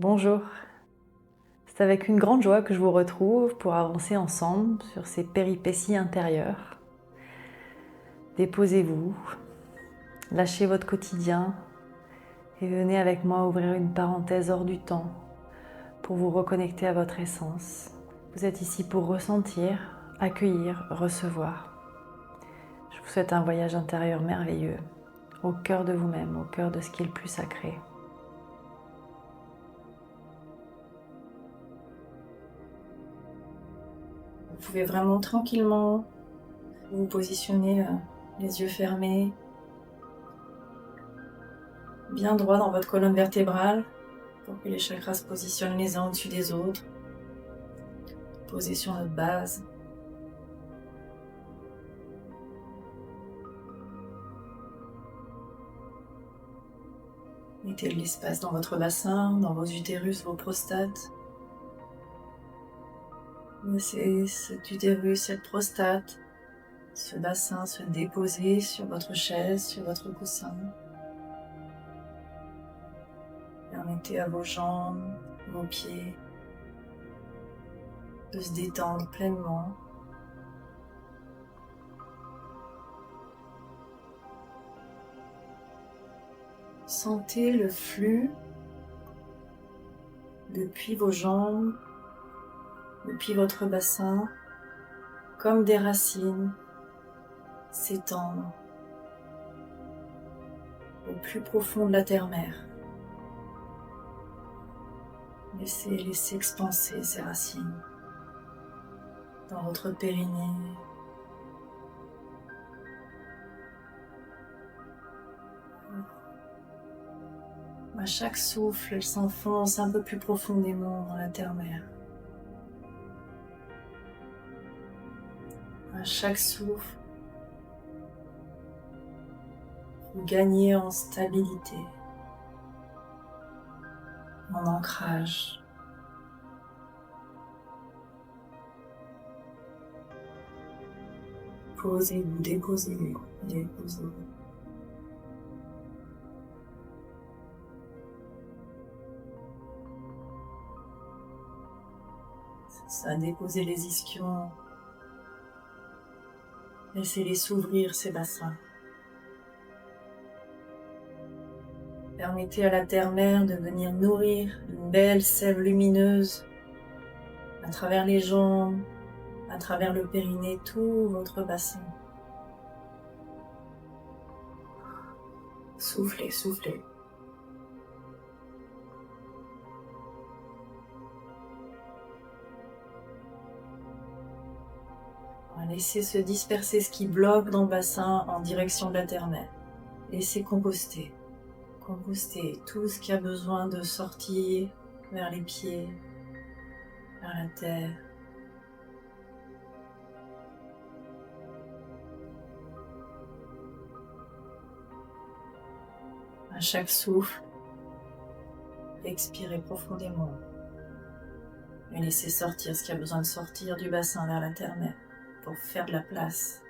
Bonjour, c'est avec une grande joie que je vous retrouve pour avancer ensemble sur ces péripéties intérieures. Déposez-vous, lâchez votre quotidien et venez avec moi ouvrir une parenthèse hors du temps pour vous reconnecter à votre essence. Vous êtes ici pour ressentir, accueillir, recevoir. Je vous souhaite un voyage intérieur merveilleux, au cœur de vous-même, au cœur de ce qui est le plus sacré. Vous pouvez vraiment tranquillement vous positionner les yeux fermés, bien droit dans votre colonne vertébrale pour que les chakras se positionnent les uns au-dessus des autres, posés sur notre base. Mettez de l'espace dans votre bassin, dans vos utérus, vos prostates. Laissez cet utérus, cette prostate, ce bassin se déposer sur votre chaise, sur votre coussin. Permettez à vos jambes, vos pieds de se détendre pleinement. Sentez le flux depuis vos jambes, depuis votre bassin, comme des racines s'étendre au plus profond de la terre-mère. Laissez-les s'expanser, ces racines, dans votre périnée. À chaque souffle, elle s'enfonce un peu plus profondément dans la terre-mère. À chaque souffle, vous gagnez en stabilité, en ancrage. Posez-vous, déposez-vous, déposez-vous. C'est ça, déposez les ischions. Laissez-les s'ouvrir, ces bassins. Permettez à la terre-mère de venir nourrir une belle sève lumineuse à travers les jambes, à travers le périnée, tout votre bassin. Soufflez, soufflez. Laissez se disperser ce qui bloque dans le bassin en direction de la terre-mère. Laissez composter. Composter tout ce qui a besoin de sortir vers les pieds, vers la terre. À chaque souffle, expirez profondément et laissez sortir ce qui a besoin de sortir du bassin vers la terre-mère pour faire de la place.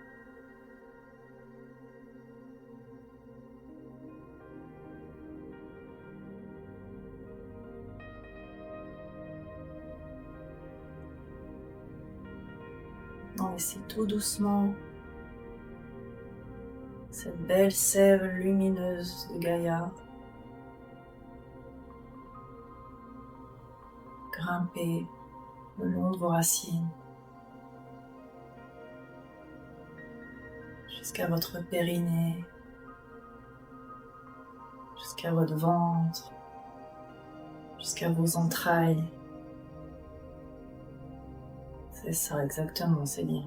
Maintenant, laissez tout doucement cette belle sève lumineuse de Gaïa grimper le long de vos racines jusqu'à votre périnée, jusqu'à votre ventre, jusqu'à vos entrailles. C'est ça exactement, c'est bien.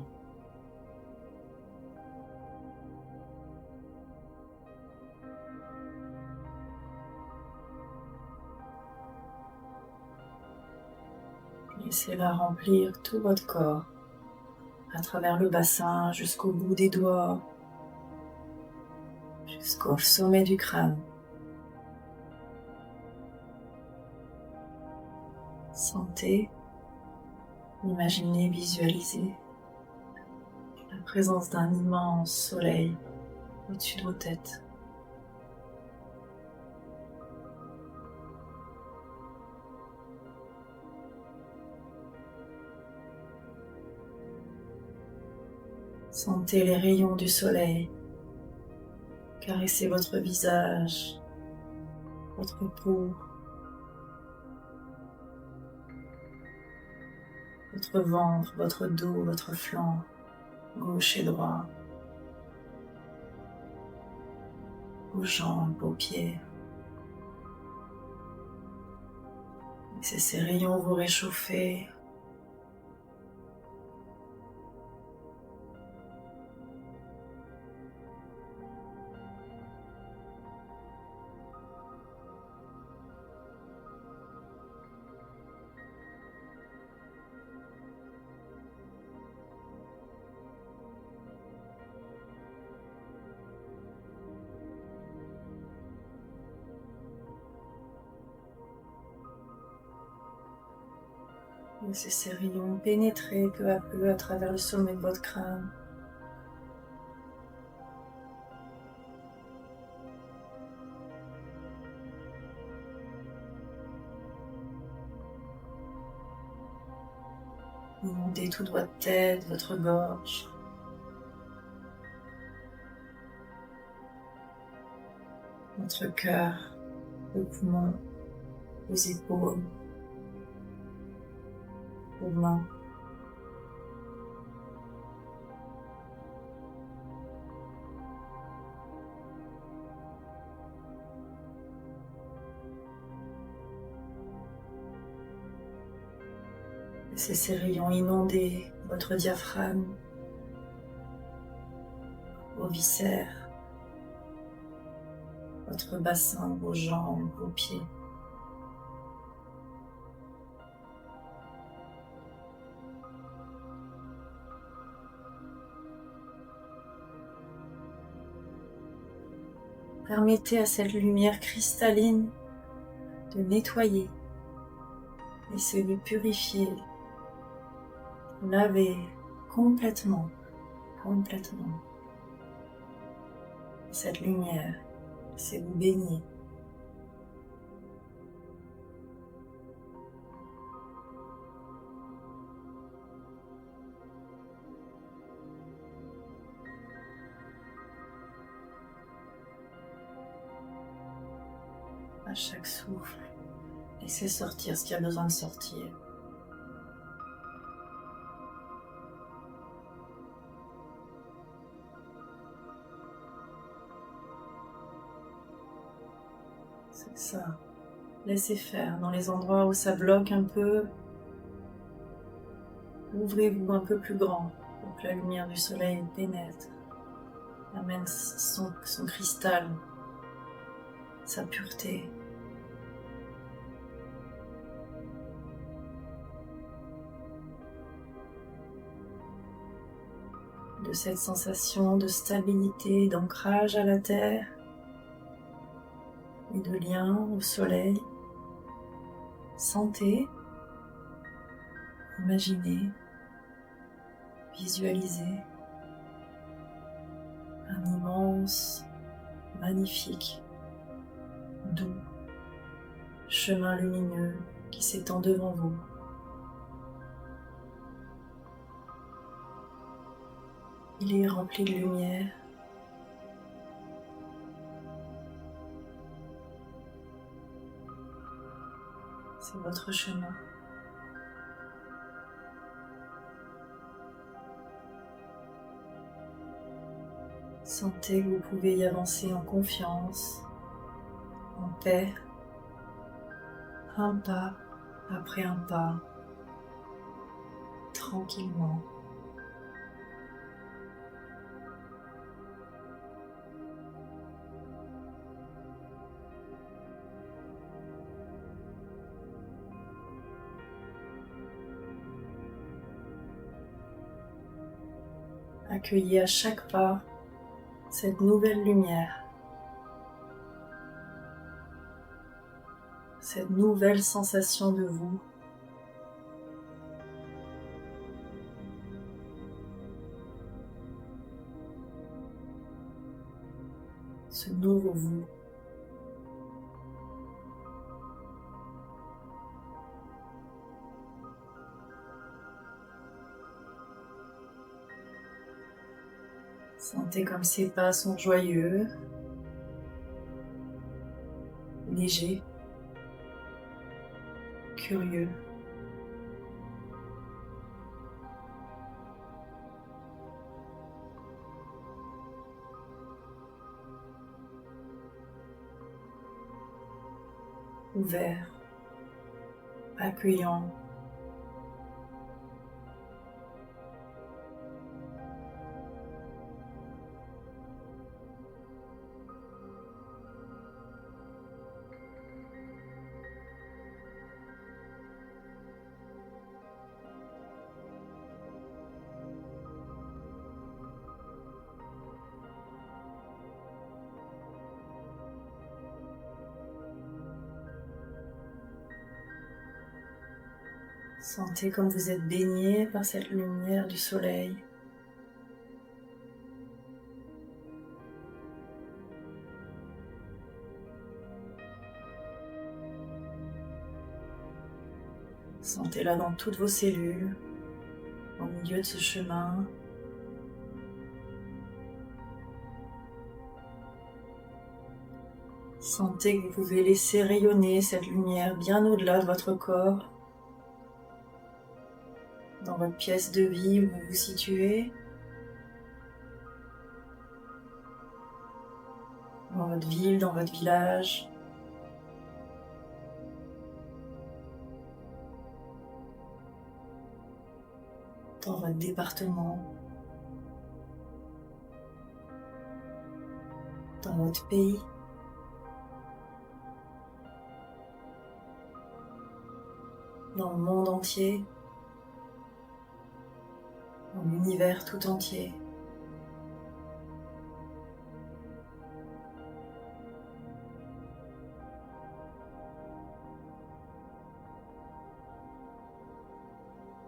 Laissez-la remplir tout votre corps, à travers le bassin, jusqu'au bout des doigts, jusqu'au sommet du crâne. Sentez, imaginez, visualisez la présence d'un immense soleil au-dessus de vos têtes. Sentez les rayons du soleil caresser votre visage, votre peau, votre ventre, votre dos, votre flanc, gauche et droit, vos jambes, vos pieds. Laissez ces rayons vous réchauffer. Laissez ces rayons pénétrer peu à peu à travers le sommet de votre crâne. Inondez toute votre tête, votre gorge. Votre cœur, vos poumons, vos épaules, vos mains. Laissez ces rayons inonder votre diaphragme, vos viscères, votre bassin, vos jambes, vos pieds. Permettez à cette lumière cristalline de nettoyer, laissez-le purifier, laver complètement. Cette lumière, c'est vous baigner. À chaque souffle, laissez sortir ce qui a besoin de sortir. C'est ça. Laissez faire. Dans les endroits où ça bloque un peu, ouvrez-vous un peu plus grand pour que la lumière du soleil pénètre, amène son cristal, sa pureté. De cette sensation de stabilité, d'ancrage à la terre et de lien au soleil. Sentez, imaginez, visualisez un immense, magnifique, doux chemin lumineux qui s'étend devant vous. Il est rempli de lumière. C'est votre chemin. Sentez que vous pouvez y avancer en confiance, en paix, un pas après un pas, tranquillement. Accueillez à chaque pas cette nouvelle lumière, cette nouvelle sensation de vous. Ce nouveau vous. Sentez comme ces pas sont joyeux, légers, curieux. Ouvert, accueillant. Sentez comme vous êtes baigné par cette lumière du soleil. Sentez-la dans toutes vos cellules, au milieu de ce chemin. Sentez que vous pouvez laisser rayonner cette lumière bien au-delà de votre corps, dans votre pièce de vie où vous vous situez, dans votre ville, dans votre village. Dans votre département, dans votre pays, dans le monde entier, dans l'univers tout entier.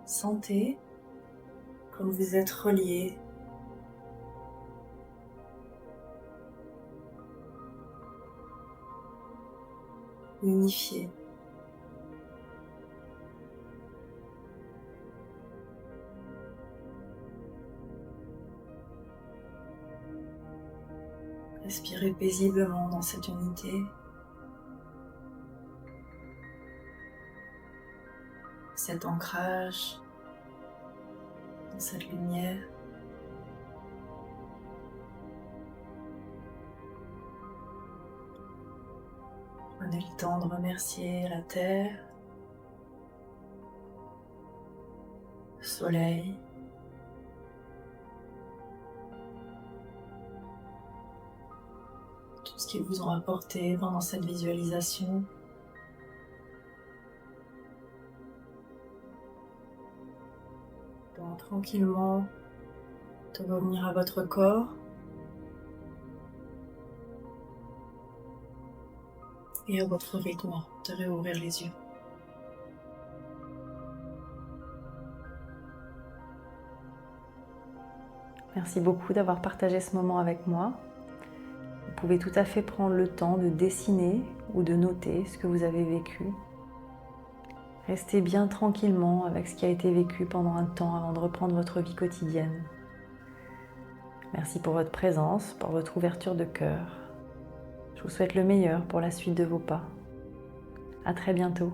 Sentez comme vous êtes reliés, unifiés. Respirez paisiblement dans cette unité. Cet ancrage dans cette lumière. Prenez le temps de remercier la terre, le soleil, tout ce qu'ils vous ont apporté pendant cette visualisation. Donc, tranquillement de revenir à votre corps et à votre rythme de réouvrir les yeux. Merci beaucoup d'avoir partagé ce moment avec moi. Vous pouvez tout à fait prendre le temps de dessiner ou de noter ce que vous avez vécu. Restez bien tranquillement avec ce qui a été vécu pendant un temps avant de reprendre votre vie quotidienne. Merci pour votre présence, pour votre ouverture de cœur. Je vous souhaite le meilleur pour la suite de vos pas. À très bientôt.